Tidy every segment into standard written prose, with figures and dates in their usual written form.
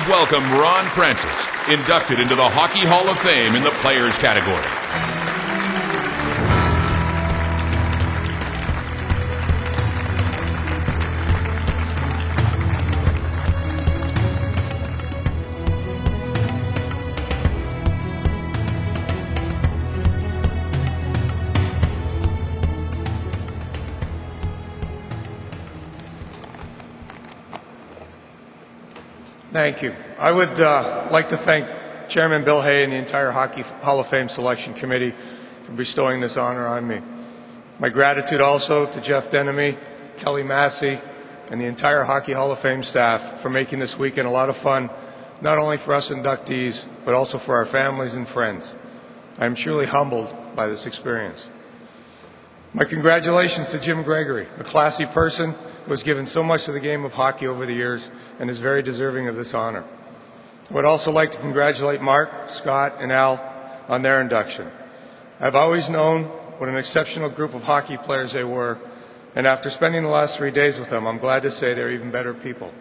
Please welcome Ron Francis, inducted into the Hockey Hall of Fame in the Players category. Thank you. I would like to thank Chairman Bill Hay and the entire Hockey Hall of Fame Selection Committee for bestowing this honor on me. My gratitude also to Jeff Denemy, Kelly Massey, and the entire Hockey Hall of Fame staff for making this weekend a lot of fun, not only for us inductees, but also for our families and friends. I am truly humbled by this experience. My congratulations to Jim Gregory, a classy person who has given so much to the game of hockey over the years and is very deserving of this honor. I would also like to congratulate Mark, Scott, and Al on their induction. I've always known what an exceptional group of hockey players they were, and after spending the last 3 days with them, I'm glad to say they're even better people.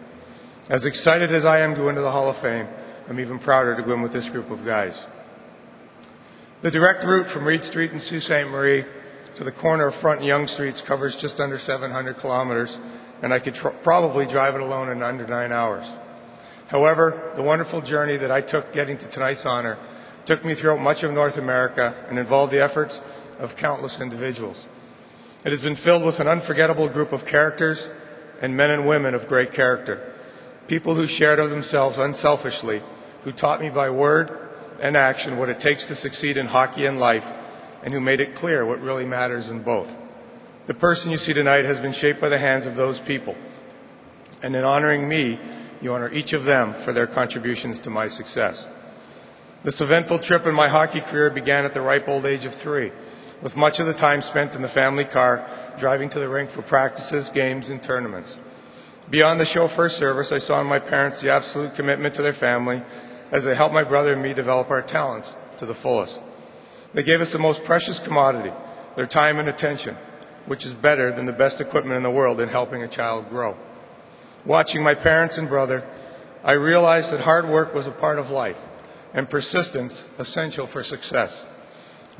As excited as I am to go into the Hall of Fame, I'm even prouder to go in with this group of guys. The direct route from Reed Street in Sault Ste. Marie to the corner of Front and Yonge Streets covers just under 700 kilometers, and I could probably drive it alone in under 9 hours. However, the wonderful journey that I took getting to tonight's honor took me throughout much of North America and involved the efforts of countless individuals. It has been filled with an unforgettable group of characters and men and women of great character, people who shared of themselves unselfishly, who taught me by word and action what it takes to succeed in hockey and life, and who made it clear what really matters in both. The person you see tonight has been shaped by the hands of those people, and in honoring me, you honor each of them for their contributions to my success. This eventful trip in my hockey career began at the ripe old age of 3, with much of the time spent in the family car, driving to the rink for practices, games, and tournaments. Beyond the chauffeur service, I saw in my parents the absolute commitment to their family as they helped my brother and me develop our talents to the fullest. They gave us the most precious commodity, their time and attention, which is better than the best equipment in the world in helping a child grow. Watching my parents and brother, I realized that hard work was a part of life and persistence essential for success.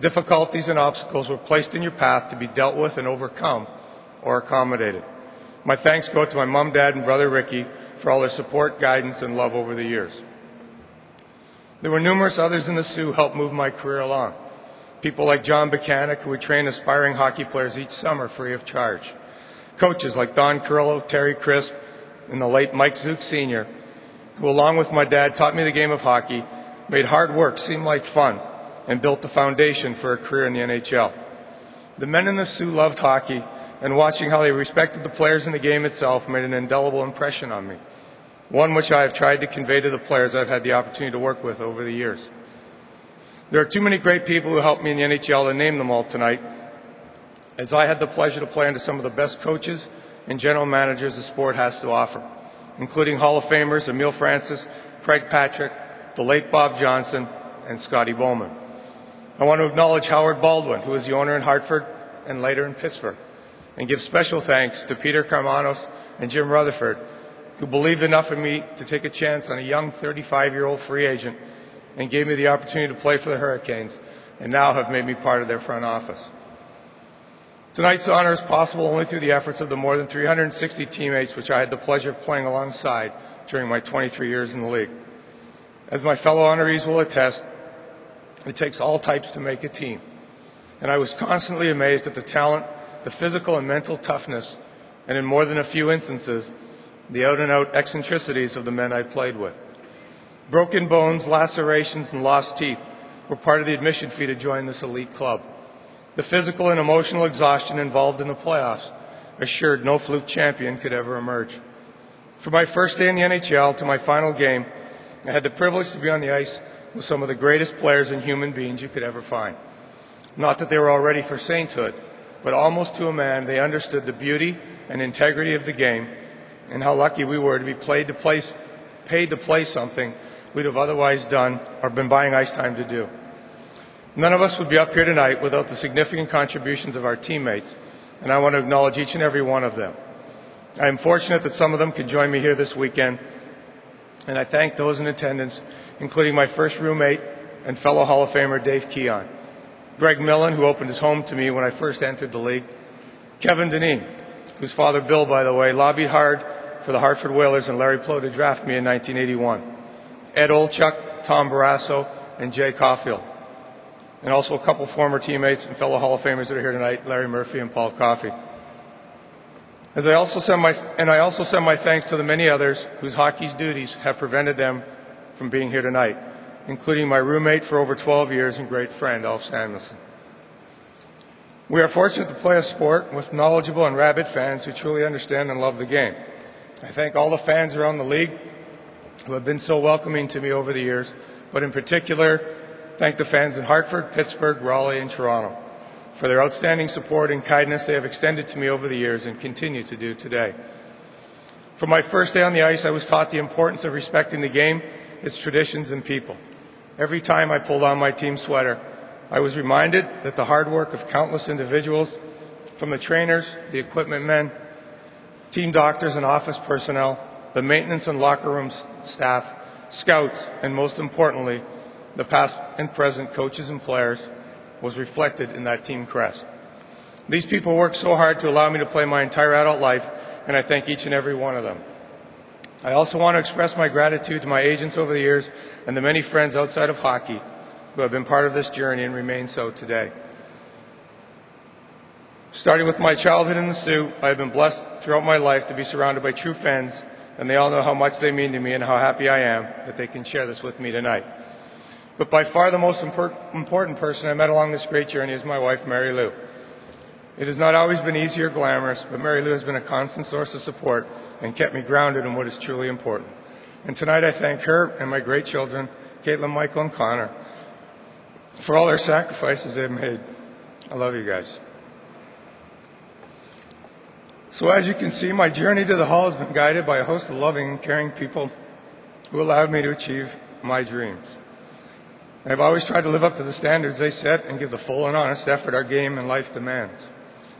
Difficulties and obstacles were placed in your path to be dealt with and overcome or accommodated. My thanks go to my mom, dad, and brother Ricky for all their support, guidance, and love over the years. There were numerous others in the Sioux who helped move my career along. People like John Buchanan, who would train aspiring hockey players each summer free of charge. Coaches like Don Carrillo, Terry Crisp, and the late Mike Zook Sr., who along with my dad taught me the game of hockey, made hard work seem like fun, and built the foundation for a career in the NHL. The men in the Sioux loved hockey, and watching how they respected the players in the game itself made an indelible impression on me, one which I have tried to convey to the players I've had the opportunity to work with over the years. There are too many great people who helped me in the NHL to name them all tonight, as I had the pleasure to play under some of the best coaches and general managers the sport has to offer, including Hall of Famers Emile Francis, Craig Patrick, the late Bob Johnson, and Scotty Bowman. I want to acknowledge Howard Baldwin, who was the owner in Hartford and later in Pittsburgh, and give special thanks to Peter Carmanos and Jim Rutherford, who believed enough in me to take a chance on a young 35-year-old free agent and gave me the opportunity to play for the Hurricanes, and now have made me part of their front office. Tonight's honor is possible only through the efforts of the more than 360 teammates which I had the pleasure of playing alongside during my 23 years in the league. As my fellow honorees will attest, it takes all types to make a team, and I was constantly amazed at the talent, the physical and mental toughness, and in more than a few instances, the out-and-out eccentricities of the men I played with. Broken bones, lacerations, and lost teeth were part of the admission fee to join this elite club. The physical and emotional exhaustion involved in the playoffs assured no fluke champion could ever emerge. From my first day in the NHL to my final game, I had the privilege to be on the ice with some of the greatest players and human beings you could ever find. Not that they were all ready for sainthood, but almost to a man, they understood the beauty and integrity of the game and how lucky we were to be paid to play something we'd have otherwise done or been buying ice time to do. None of us would be up here tonight without the significant contributions of our teammates, and I want to acknowledge each and every one of them. I am fortunate that some of them could join me here this weekend, and I thank those in attendance, including my first roommate and fellow Hall of Famer Dave Keon, Greg Millen, who opened his home to me when I first entered the league, Kevin Deneen, whose father Bill, by the way, lobbied hard for the Hartford Whalers and Larry Plow to draft me in 1981, Ed Olchuk, Tom Barrasso, and Jay Caulfield, and also a couple former teammates and fellow Hall of Famers that are here tonight, Larry Murphy and Paul Coffey. I also send my thanks to the many others whose hockey's duties have prevented them from being here tonight, including my roommate for over 12 years and great friend, Alf Samuelson. We are fortunate to play a sport with knowledgeable and rabid fans who truly understand and love the game. I thank all the fans around the league who have been so welcoming to me over the years, but in particular, thank the fans in Hartford, Pittsburgh, Raleigh, and Toronto for their outstanding support and kindness they have extended to me over the years and continue to do today. From my first day on the ice, I was taught the importance of respecting the game, its traditions, and people. Every time I pulled on my team sweater, I was reminded that the hard work of countless individuals, from the trainers, the equipment men, team doctors and office personnel, the maintenance and locker room staff, scouts, and most importantly, the past and present coaches and players, was reflected in that team crest. These people worked so hard to allow me to play my entire adult life, and I thank each and every one of them. I also want to express my gratitude to my agents over the years and the many friends outside of hockey who have been part of this journey and remain so today. Starting with my childhood in the Sioux, I have been blessed throughout my life to be surrounded by true friends, and they all know how much they mean to me and how happy I am that they can share this with me tonight. But by far the most important person I met along this great journey is my wife, Mary Lou. It has not always been easy or glamorous, but Mary Lou has been a constant source of support and kept me grounded in what is truly important. And tonight I thank her and my great children, Caitlin, Michael, and Connor, for all their sacrifices they've made. I love you guys. So as you can see, my journey to the Hall has been guided by a host of loving and caring people who allowed me to achieve my dreams. I've always tried to live up to the standards they set and give the full and honest effort our game and life demands.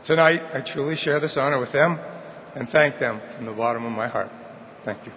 Tonight, I truly share this honor with them and thank them from the bottom of my heart. Thank you.